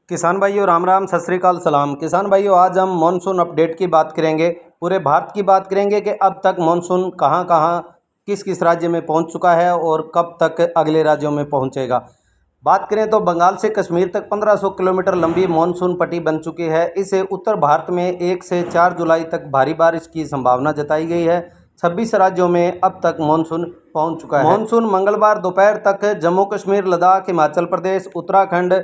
किसान भाइयों राम राम सत श्री अकाल सलाम। किसान भाइयों आज हम मॉनसून अपडेट की बात करेंगे। पूरे भारत की बात करेंगे कि अब तक मॉनसून कहां कहां किस किस राज्य में पहुंच चुका है और कब तक अगले राज्यों में पहुंचेगा। बात करें तो बंगाल से कश्मीर तक 1500 किलोमीटर लंबी मॉनसून पट्टी बन चुकी है। इसे उत्तर भारत में 1 से 4 जुलाई तक भारी बारिश की संभावना जताई गई है। 26 राज्यों में अब तक मॉनसून पहुंच चुका है। मॉनसून मंगलवार दोपहर तक जम्मू कश्मीर, लद्दाख, हिमाचल प्रदेश, उत्तराखंड,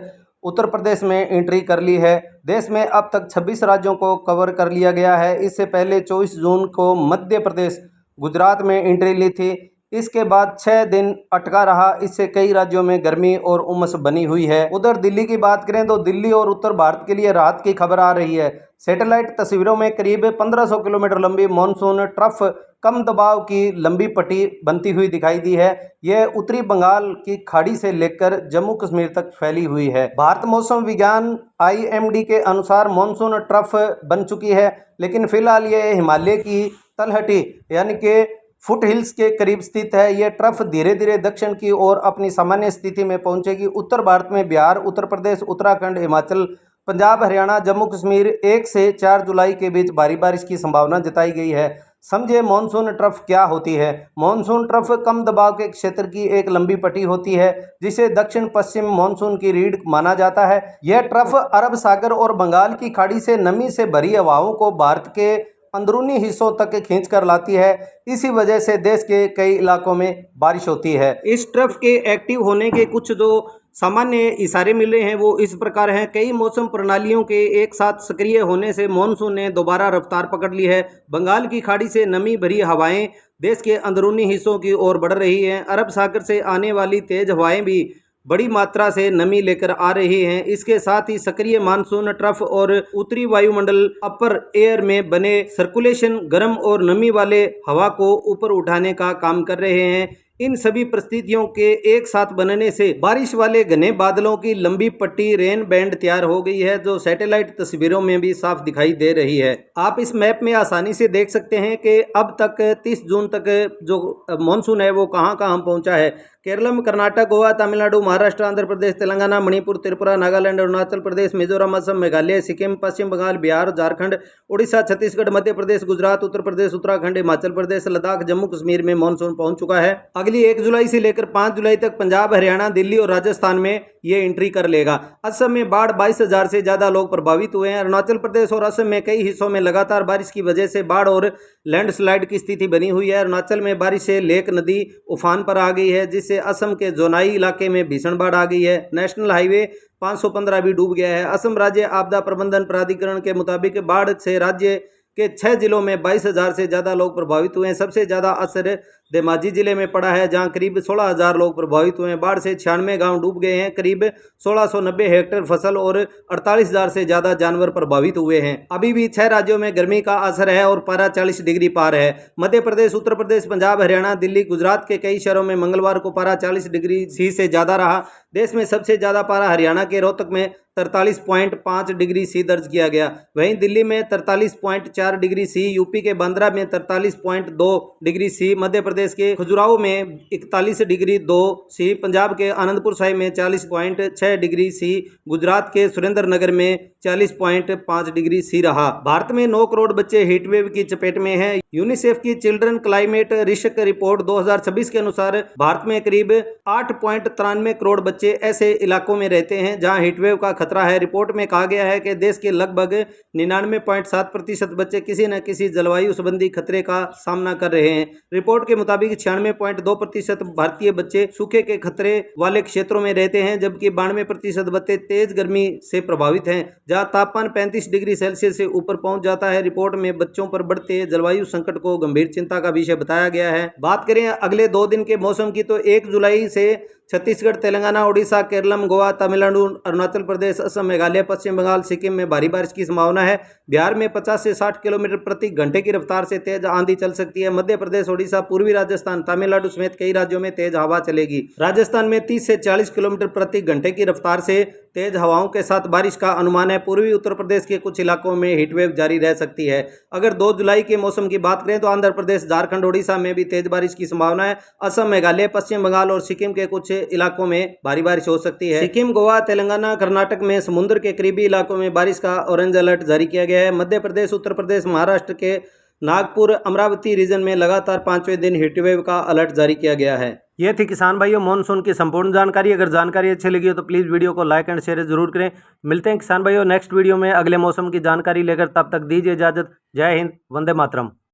उत्तर प्रदेश में एंट्री कर ली है। देश में अब तक 26 राज्यों को कवर कर लिया गया है। इससे पहले 24 जून को मध्य प्रदेश, गुजरात में एंट्री ली थी। इसके बाद 6 दिन अटका रहा। इससे कई राज्यों में गर्मी और उमस बनी हुई है। उधर दिल्ली की बात करें तो दिल्ली और उत्तर भारत के लिए राहत की खबर आ रही है। सैटेलाइट तस्वीरों में करीब 1500 किलोमीटर लंबी मॉनसून ट्रफ कम दबाव की लंबी पट्टी बनती हुई दिखाई दी है। यह उत्तरी बंगाल की खाड़ी से लेकर जम्मू कश्मीर तक फैली हुई है। भारत मौसम विज्ञान IMD के अनुसार मॉनसून ट्रफ बन चुकी है, लेकिन फिलहाल ये हिमालय की तलहटी यानी कि फुट हिल्स के करीब स्थित है। यह ट्रफ धीरे धीरे दक्षिण की ओर अपनी सामान्य स्थिति में पहुंचेगी। उत्तर भारत में बिहार, उत्तर प्रदेश, उत्तराखंड, हिमाचल, पंजाब, हरियाणा, जम्मू कश्मीर 1 से 4 जुलाई के बीच भारी बारिश की संभावना जताई गई है। समझे मॉनसून ट्रफ क्या होती है। मॉनसून ट्रफ कम दबाव के क्षेत्र की एक लंबी पट्टी होती है जिसे दक्षिण पश्चिम मॉनसून की रीढ़ माना जाता है। यह ट्रफ अरब सागर और बंगाल की खाड़ी से नमी से भरी हवाओं को भारत के अंदरूनी हिस्सों तक खींच कर लाती है। इसी वजह से देश के कई इलाकों में बारिश होती है। इस ट्रफ के एक्टिव होने के कुछ जो सामान्य इशारे मिले हैं वो इस प्रकार हैं। कई मौसम प्रणालियों के एक साथ सक्रिय होने से मॉनसून ने दोबारा रफ्तार पकड़ ली है। बंगाल की खाड़ी से नमी भरी हवाएं देश के अंदरूनी हिस्सों की ओर बढ़ रही हैं। अरब सागर से आने वाली तेज हवाएं भी बड़ी मात्रा से नमी लेकर आ रही हैं। इसके साथ ही सक्रिय मानसून ट्रफ और उत्तरी वायुमंडल अपर एयर में बने सर्कुलेशन गर्म और नमी वाले हवा को ऊपर उठाने का काम कर रहे हैं। इन सभी परिस्थितियों के एक साथ बनने से बारिश वाले घने बादलों की लंबी पट्टी रेन बैंड तैयार हो गई है, जो सैटेलाइट तस्वीरों में भी साफ दिखाई दे रही है। आप इस मैप में आसानी से देख सकते हैं कि अब तक 30 जून तक जो मॉनसून है वो कहां कहां पहुंचा है। केरलम, कर्नाटक, गोवा, तमिलनाडु, महाराष्ट्र, आंध्र प्रदेश, तेलंगाना, मणिपुर, त्रिपुरा, नागालैंड, अरुणाचल प्रदेश, मिजोरम, असम, मेघालय, सिक्किम, पश्चिम बंगाल, बिहार, झारखंड, उड़ीसा, छत्तीसगढ़, मध्य प्रदेश, गुजरात, उत्तर प्रदेश, उत्तराखंड, हिमाचल प्रदेश, लद्दाख, जम्मू कश्मीर में मॉनसून पहुंच चुका है। अगली 1 जुलाई से लेकर 5 जुलाई तक पंजाब, हरियाणा, दिल्ली और राजस्थान में ये एंट्री कर लेगा। असम में बाढ़ 22,000 से ज्यादा लोग प्रभावित हुए हैं। अरुणाचल प्रदेश और असम में कई हिस्सों में लगातार बारिश की वजह से बाढ़ और लैंडस्लाइड की स्थिति बनी हुई है। अरुणाचल में बारिश से लेक नदी उफान पर आ गई है, जिससे असम के जोनाई इलाके में भीषण बाढ़ आ गई है। नेशनल हाईवे 515 भी डूब गया है। असम राज्य आपदा प्रबंधन प्राधिकरण के मुताबिक बाढ़ से राज्य के 6 जिलों में 22,000 से ज़्यादा लोग प्रभावित हुए हैं। सबसे ज़्यादा असर धेमाजी जिले में पड़ा है, जहां करीब 16,000 लोग प्रभावित हुए हैं। बाढ़ से 96 गांव डूब गए हैं। करीब 1690 हेक्टेयर फसल और 48,000 से ज़्यादा जानवर प्रभावित हुए हैं। अभी भी 6 राज्यों में गर्मी का असर है और पारा 40 डिग्री पार है। मध्य प्रदेश, उत्तर प्रदेश, पंजाब, हरियाणा, दिल्ली, गुजरात के कई शहरों में मंगलवार को पारा 40 डिग्री सी से ज़्यादा रहा। देश में सबसे ज़्यादा पारा हरियाणा के रोहतक में 43.5 डिग्री सी दर्ज किया गया। वहीं दिल्ली में 43.4 डिग्री सी, यूपी के बांद्रा में 43.2 डिग्री सी, मध्य प्रदेश के खजुराहो में 41 डिग्री 2 सी, पंजाब के आनंदपुर साहिब में 40.6 डिग्री सी, गुजरात के सुरेंद्र नगर में 40.5 डिग्री सी रहा। भारत में 9 करोड़ बच्चे हीटवेव की चपेट में हैं। यूनिसेफ की चिल्ड्रन क्लाइमेट रिस्क रिपोर्ट 2026 के अनुसार भारत में करीब 8.93 करोड़ बच्चे ऐसे इलाकों में रहते हैं जहां हीटवेव का खतरा है। रिपोर्ट में कहा गया है कि देश के लगभग 99.7% बच्चे किसी न किसी जलवायु संबंधी खतरे का सामना कर रहे हैं। रिपोर्ट के मुताबिक 96.2% भारतीय बच्चे सूखे के खतरे वाले क्षेत्रों में रहते हैं, जबकि 92% बच्चे तेज गर्मी से प्रभावित हैं, जहां तापमान 35 डिग्री सेल्सियस से ऊपर पहुंच जाता है। रिपोर्ट में बच्चों पर बढ़ते जलवायु संकट को गंभीर चिंता का विषय बताया गया है। बात करें अगले 2 दिन के मौसम की तो 1 जुलाई से छत्तीसगढ़, तेलंगाना, उड़ीसा, केरलम, गोवा, तमिलनाडु, अरुणाचल प्रदेश, असम, मेघालय, पश्चिम बंगाल, सिक्किम में भारी बारिश की संभावना है। बिहार में 50 से 60 किलोमीटर प्रति घंटे की रफ्तार से तेज आंधी चल सकती है। मध्य प्रदेश, ओडिशा, पूर्वी राजस्थान, तमिलनाडु समेत कई राज्यों में तेज हवा चलेगी। राजस्थान में 30 से 40 किलोमीटर प्रति घंटे की रफ्तार से तेज हवाओं के साथ बारिश का अनुमान है। पूर्वी उत्तर प्रदेश के कुछ इलाकों में हीटवेव जारी रह सकती है। अगर 2 जुलाई के मौसम की बात करें तो आंध्र प्रदेश, झारखंड, उड़ीसा में भी तेज बारिश की संभावना है। असम, मेघालय, पश्चिम बंगाल और सिक्किम के कुछ इलाकों में भारी बारिश हो सकती है। सिक्किम, गोवा, तेलंगाना, कर्नाटक में समुद्र के करीबी इलाकों में बारिश का ऑरेंज अलर्ट जारी किया गया है। मध्य प्रदेश, उत्तर प्रदेश, महाराष्ट्र के नागपुर, अमरावती रीजन में लगातार 5वें दिन हीटवेव का अलर्ट जारी किया गया है। ये थी किसान भाइयों मानसून की संपूर्ण जानकारी। अगर जानकारी अच्छी लगी हो तो प्लीज़ वीडियो को लाइक एंड शेयर जरूर करें। मिलते हैं किसान भाइयों नेक्स्ट वीडियो में अगले मौसम की जानकारी लेकर। तब तक दीजिए इजाजत। जय हिंद, वंदे मातरम।